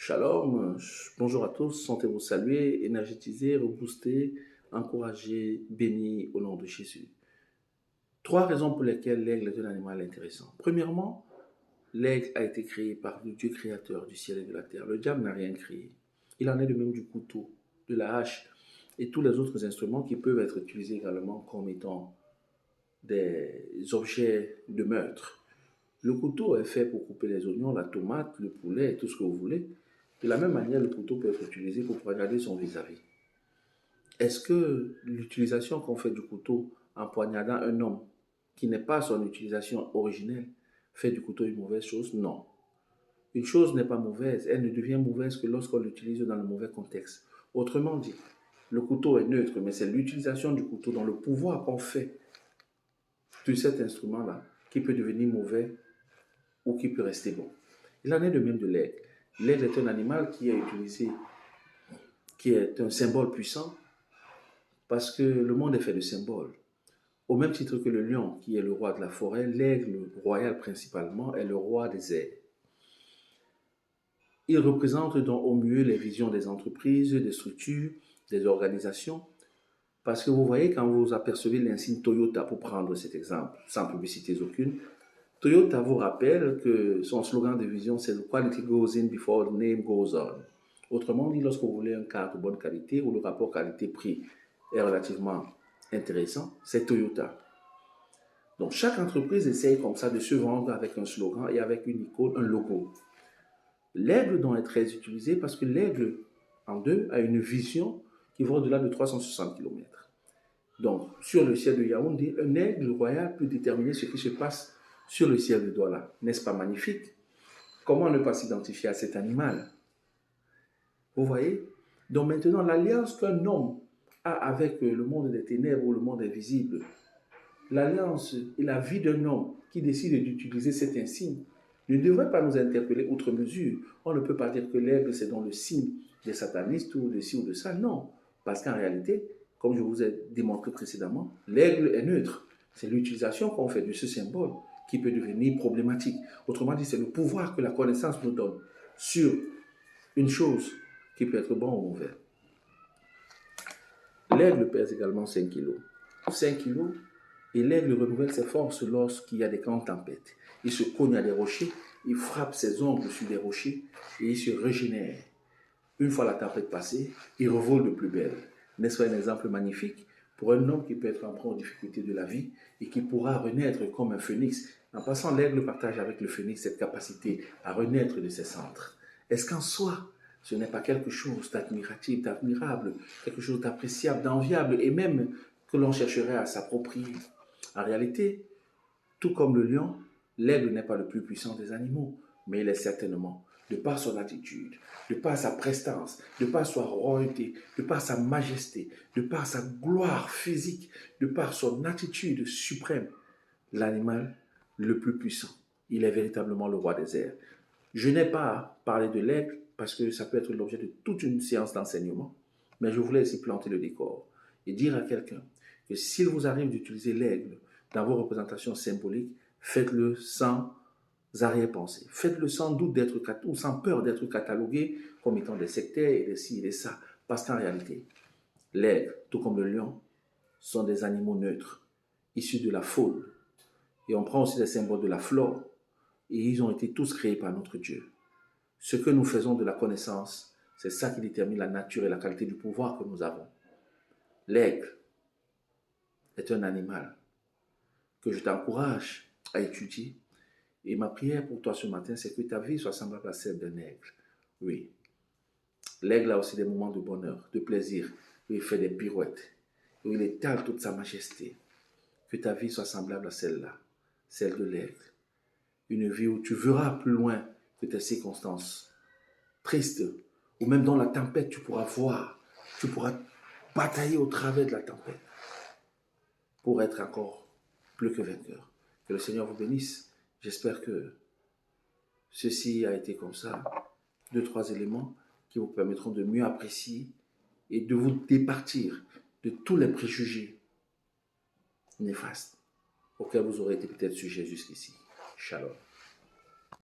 Shalom, bonjour à tous, sentez-vous salués, énergétisés, reboostés, encouragés, bénis au nom de Jésus. Trois raisons pour lesquelles l'aigle est un animal intéressant. Premièrement, l'aigle a été créé par le Dieu créateur du ciel et de la terre. Le diable n'a rien créé. Il en est de même du couteau, de la hache et tous les autres instruments qui peuvent être utilisés également comme étant des objets de meurtre. Le couteau est fait pour couper les oignons, la tomate, le poulet et tout ce que vous voulez. De la même manière, le couteau peut être utilisé pour poignarder son vis-à-vis. Est-ce que l'utilisation qu'on fait du couteau en poignardant un homme qui n'est pas son utilisation originelle fait du couteau une mauvaise chose? Non. Une chose n'est pas mauvaise, elle ne devient mauvaise que lorsqu'on l'utilise dans le mauvais contexte. Autrement dit, le couteau est neutre, mais c'est l'utilisation du couteau dans le pouvoir qu'on fait de cet instrument-là qui peut devenir mauvais ou qui peut rester bon. Il en est de même de l'aigle. L'aigle est un animal qui est utilisé, qui est un symbole puissant parce que le monde est fait de symboles. Au même titre que le lion, qui est le roi de la forêt, l'aigle royal principalement est le roi des airs. Il représente donc au mieux les visions des entreprises, des structures, des organisations. Parce que vous voyez, quand vous apercevez l'insigne Toyota, pour prendre cet exemple, sans publicité aucune, Toyota vous rappelle que son slogan de vision, c'est « Quality goes in before the name goes on ». Autrement dit, lorsque vous voulez un car de bonne qualité, où le rapport qualité-prix est relativement intéressant, c'est Toyota. Donc, chaque entreprise essaye comme ça de se vendre avec un slogan et avec une icône, un logo. L'aigle doit être très utilisé parce que l'aigle, en deux, a une vision qui va au-delà de 360 km. Donc, sur le ciel de Yaoundé, un aigle royal peut déterminer ce qui se passe sur le ciel de Douala. N'est-ce pas magnifique? Comment ne pas s'identifier à cet animal? Vous voyez? Donc maintenant, l'alliance qu'un homme a avec le monde des ténèbres ou le monde invisible, l'alliance et la vie d'un homme qui décide d'utiliser cet insigne ne devrait pas nous interpeller outre mesure. On ne peut pas dire que l'aigle, c'est dans le signe des satanistes ou de ci ou de ça. Non, parce qu'en réalité, comme je vous ai démontré précédemment, l'aigle est neutre. C'est l'utilisation qu'on fait de ce symbole qui peut devenir problématique. Autrement dit, c'est le pouvoir que la connaissance nous donne sur une chose qui peut être bon ou mauvais. L'aigle pèse également 5 kilos. 5 kilos, et l'aigle renouvelle ses forces lorsqu'il y a des grandes tempêtes. Il se cogne à des rochers, il frappe ses ongles sur des rochers et il se régénère. Une fois la tempête passée, il revole de plus belle. N'est-ce pas un exemple magnifique pour un homme qui peut être en proie aux difficultés de la vie et qui pourra renaître comme un phénix? En passant, l'aigle partage avec le phénix cette capacité à renaître de ses cendres. Est-ce qu'en soi, ce n'est pas quelque chose d'admiratif, d'admirable, quelque chose d'appréciable, d'enviable et même que l'on chercherait à s'approprier? En réalité, tout comme le lion, l'aigle n'est pas le plus puissant des animaux, mais il est certainement, de par son attitude, de par sa prestance, de par sa royauté, de par sa majesté, de par sa gloire physique, de par son attitude suprême, l'animal le plus puissant. Il est véritablement le roi des airs. Je n'ai pas parlé de l'aigle parce que ça peut être l'objet de toute une séance d'enseignement, mais je voulais ici planter le décor et dire à quelqu'un que s'il vous arrive d'utiliser l'aigle dans vos représentations symboliques, faites-le sans arrière-pensée. Faites-le sans doute d'être ou sans peur d'être catalogué comme étant des sectaires et des ci et des ça. Parce qu'en réalité, l'aigle, tout comme le lion, sont des animaux neutres, issus de la faune. Et on prend aussi des symboles de la flore. Et ils ont été tous créés par notre Dieu. Ce que nous faisons de la connaissance, c'est ça qui détermine la nature et la qualité du pouvoir que nous avons. L'aigle est un animal que je t'encourage à étudier. Et ma prière pour toi ce matin, c'est que ta vie soit semblable à celle d'un aigle. Oui. L'aigle a aussi des moments de bonheur, de plaisir, où il fait des pirouettes, où il étale toute sa majesté. Que ta vie soit semblable à celle-là, celle de l'aigle. Une vie où tu verras plus loin que tes circonstances tristes, ou même dans la tempête, tu pourras voir, tu pourras batailler au travers de la tempête pour être encore plus que vainqueur. Que le Seigneur vous bénisse. J'espère que ceci a été comme ça, 2-3 éléments qui vous permettront de mieux apprécier et de vous départir de tous les préjugés néfastes auxquels vous aurez été peut-être sujet jusqu'ici. Shalom.